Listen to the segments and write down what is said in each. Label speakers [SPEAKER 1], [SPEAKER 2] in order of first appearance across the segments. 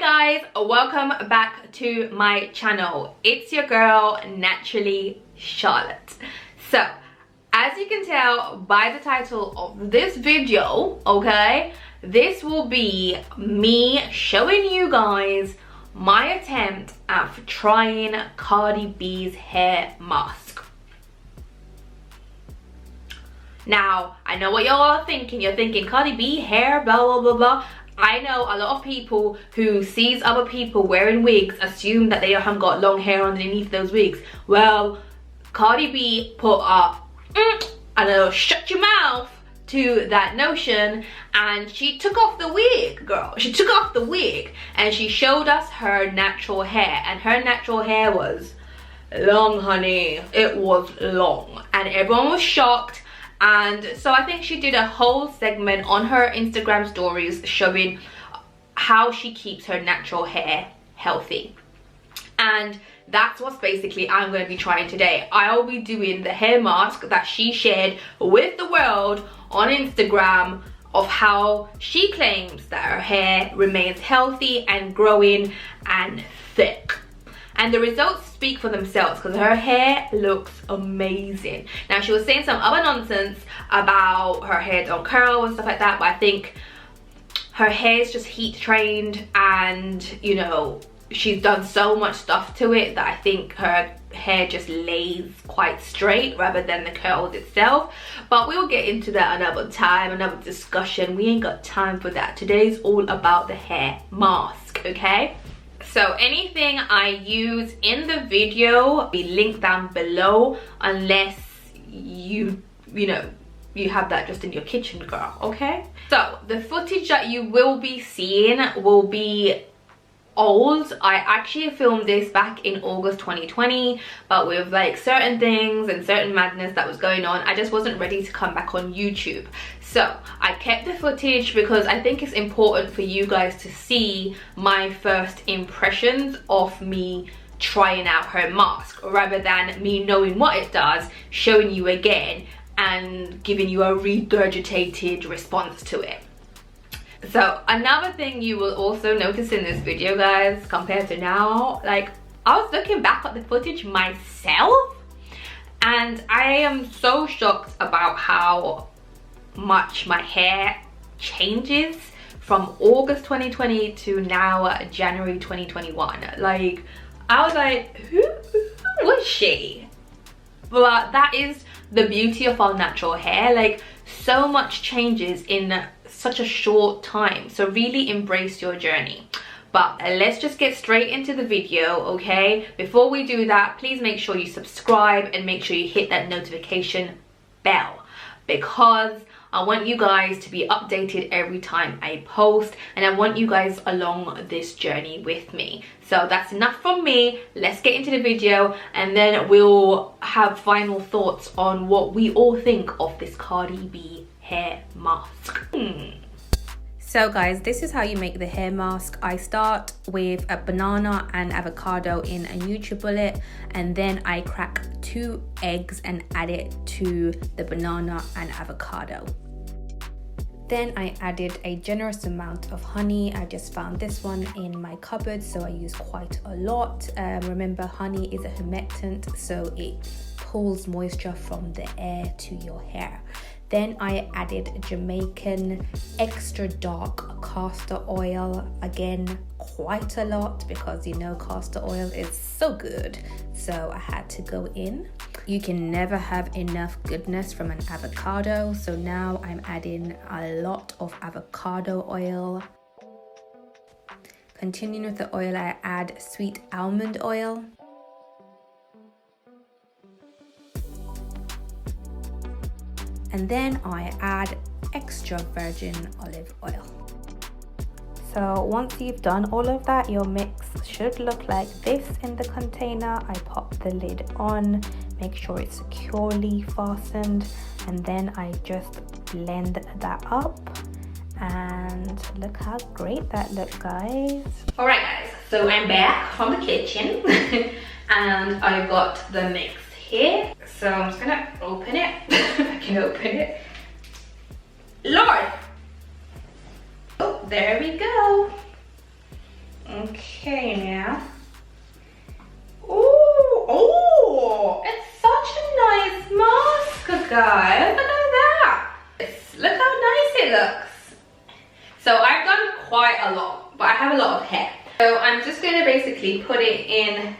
[SPEAKER 1] Hi guys, welcome back to my channel. It's your girl, naturally Charlotte. So as you can tell by the title of this video, okay, this will be me showing you guys my attempt at trying Cardi B's hair mask. Now I know what y'all are thinking. You're thinking Cardi B hair, blah blah blah blah. I know a lot of people who sees other people wearing wigs assume that they haven't got long hair underneath those wigs. Well, Cardi B put a a little shut your mouth to that notion, and she took off the wig, girl. She took off the wig and she showed us her natural hair, and her natural hair was long, honey. It was long and everyone was shocked. And so I think she did a whole segment on her Instagram stories showing how she keeps her natural hair healthy. And that's what's basically I'm going to be trying today. I'll be doing the hair mask that she shared with the world on Instagram of how she claims that her hair remains healthy and growing and thick. And the results speak for themselves because her hair looks amazing. Now, she was saying some other nonsense about her hair don't curl and stuff like that, but I think her hair is just heat trained, and you know, she's done so much stuff to it that I think her hair just lays quite straight rather than the curls itself. But we'll get into that another time, another discussion. We ain't got time for that. Today's all about the hair mask, okay? So anything I use in the video will be linked down below, unless you know, you have that just in your kitchen, girl, okay? So the footage that you will be seeing will be old. I actually filmed this back in August 2020, but with like certain things and certain madness that was going on, I just wasn't ready to come back on YouTube. So I kept the footage because I think it's important for you guys to see my first impressions of me trying out her mask, rather than me knowing what it does, showing you again and giving you a regurgitated response to it. So another thing you will also notice in this video, guys, compared to now, like I was looking back at the footage myself and I am so shocked about how much my hair changes from August 2020 to now January 2021. Like I was like, who was she? But that is the beauty of our natural hair. Like so much changes in such a short time, so really embrace your journey. But let's just get straight into the video, okay? Before we do that, please make sure you subscribe and make sure you hit that notification bell, because I want you guys to be updated every time I post, and I want you guys along this journey with me. So that's enough from me. Let's get into the video and then we'll have final thoughts on what we all think of this Cardi B hair mask. So guys, this is how you make the hair mask. I start with a banana and avocado in a NutriBullet, and then I crack 2 eggs and add it to the banana and avocado. Then I added a generous amount of honey. I just found this one in my cupboard, so I use quite a lot. Remember, honey is a humectant, so it pulls moisture from the air to your hair. Then I added Jamaican extra dark castor oil, again quite a lot because you know castor oil is so good, so I had to go in. You can never have enough goodness from an avocado, so now I'm adding a lot of avocado oil. Continuing with the oil, I add sweet almond oil. And then I add extra virgin olive oil. So once you've done all of that, your mix should look like this in the container. I pop the lid on, make sure it's securely fastened, and then I just blend that up. And look how great that looks, guys. All right, guys, so I'm back from the kitchen and I've got the mix here. So I'm just gonna open it. If I can open it. Lord! Oh, there we go. Okay, now. Oh, it's such a nice mask, guys. Look at that. Look how nice it looks. So I've done quite a lot, but I have a lot of hair. So I'm just going to basically put it in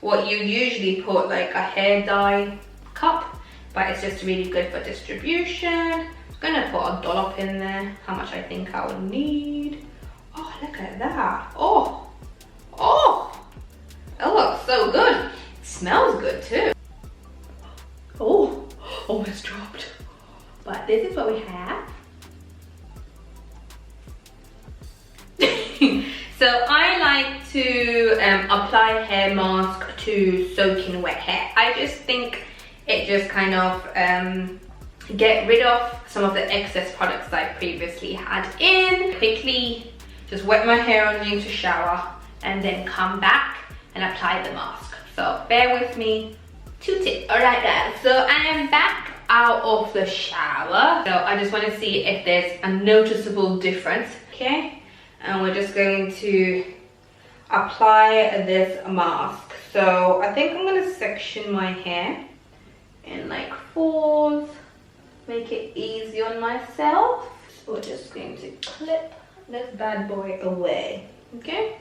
[SPEAKER 1] what you usually put, like a hair dye cup, but it's just really good for distribution. I'm going to put a dollop in there, how much I think I will need. Oh, look at that. Oh, it looks so good. It smells good too. Oh, almost dropped. But this is what we have. So I like to apply hair mask to soaking wet hair. I just think it just kind of get rid of some of the excess products that I previously had in. Quickly just wet my hair underneath the shower and then come back and apply the mask. So bear with me, 2 tips. Alright guys, so I am back out of the shower. So I just want to see if there's a noticeable difference, okay? And we're just going to apply this mask. So I think I'm going to section my hair in like 4s, make it easy on myself. So we're just going to clip this bad boy away, okay?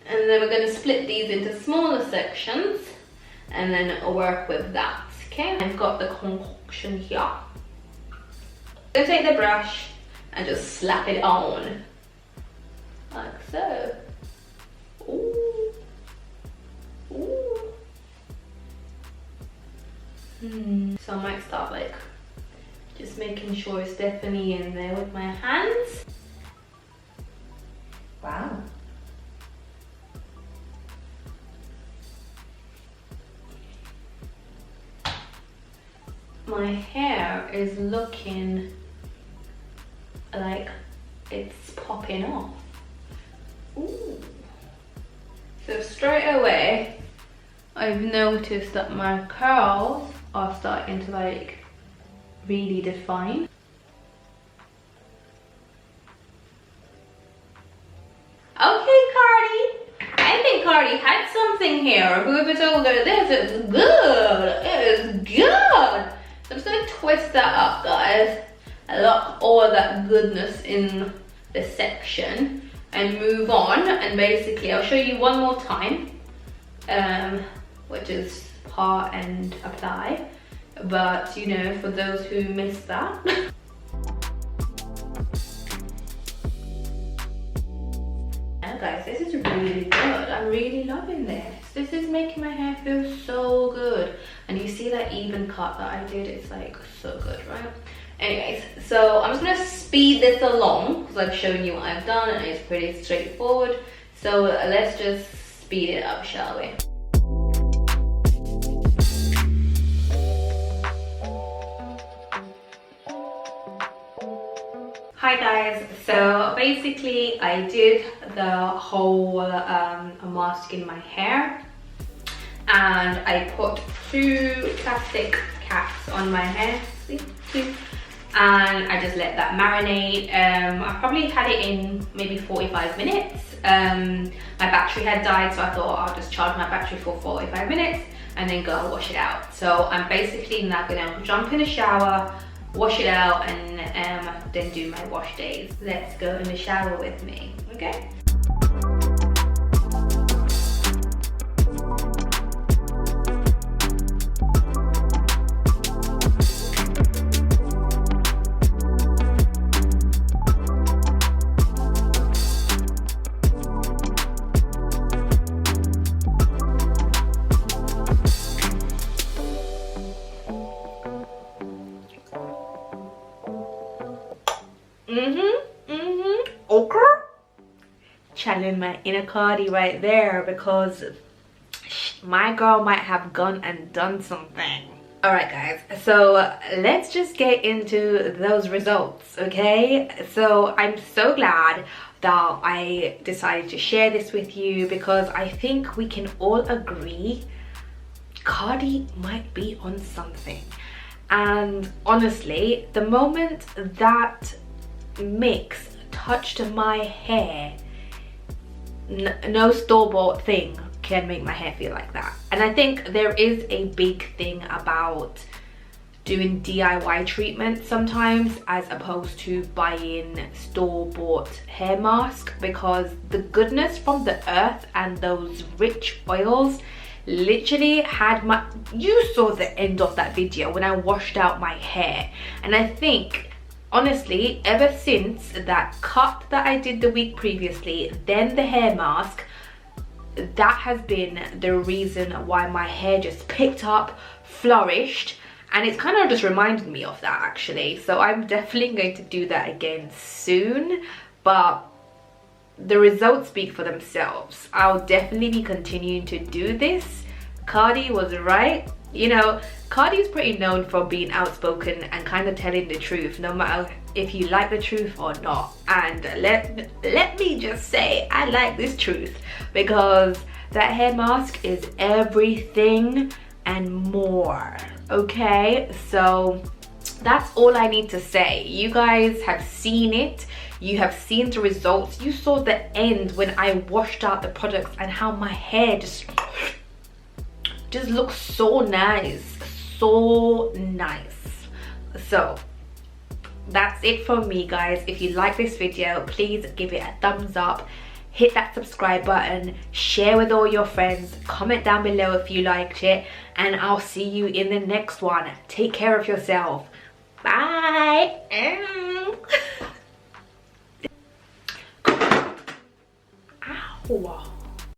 [SPEAKER 1] And then we're going to split these into smaller sections and then work with that, okay? I've got the concoction here. I'm going to take the brush and just slap it on, like so. Ooh. Ooh. So I might start like just making sure it's definitely in there with my hands. Wow. My hair is looking like it's popping off. Ooh. So straight away, I've noticed that my curls are starting to like really define. Okay, Cardi. I think Cardi had something here. Whoever told her this, it's good. It is good. So I'm just gonna twist that up, guys. I lock all of that goodness in this section and move on. And basically, I'll show you one more time, which is part and apply. But you know, for those who missed that. Yeah, guys, this is really good. I'm really loving this. This is making my hair feel so good. And you see that even cut that I did? It's like so good, right? Anyways, so I'm just gonna speed this along because I've shown you what I've done and it's pretty straightforward. So let's just speed it up, shall we? Hi guys, so basically I did the whole mask in my hair and I put 2 plastic caps on my hair, see, 2, and I just let that marinate. I probably had it in maybe 45 minutes. My battery had died, so I thought I'll just charge my battery for 45 minutes and then go and wash it out. So I'm basically now gonna jump in the shower, wash it out, and then do my wash days. Let's go in the shower with me, okay? Okay. Channeling my inner Cardi right there because my girl might have gone and done something. Alright guys, so let's just get into those results, okay? So I'm so glad that I decided to share this with you because I think we can all agree Cardi might be on something. And honestly, the moment that mix touched my hair, no store-bought thing can make my hair feel like that. And I think there is a big thing about doing DIY treatments sometimes as opposed to buying store-bought hair mask, because the goodness from the earth and those rich oils literally had my, you saw the end of that video when I washed out my hair. And I think honestly, ever since that cut that I did the week previously, then the hair mask, that has been the reason why my hair just picked up, flourished, and it's kind of just reminded me of that actually. So I'm definitely going to do that again soon, but the results speak for themselves. I'll definitely be continuing to do this. Cardi was right. You know, Cardi's pretty known for being outspoken and kind of telling the truth, no matter if you like the truth or not. And let me just say, I like this truth, because that hair mask is everything and more. Okay, so that's all I need to say. You guys have seen it. You have seen the results. You saw the end when I washed out the products and how my hair just looks so nice, so nice. So that's it from me, guys. If you like this video, please give it a thumbs up, hit that subscribe button, share with all your friends, comment down below if you liked it, and I'll see you in the next one. Take care of yourself. Bye. Ow.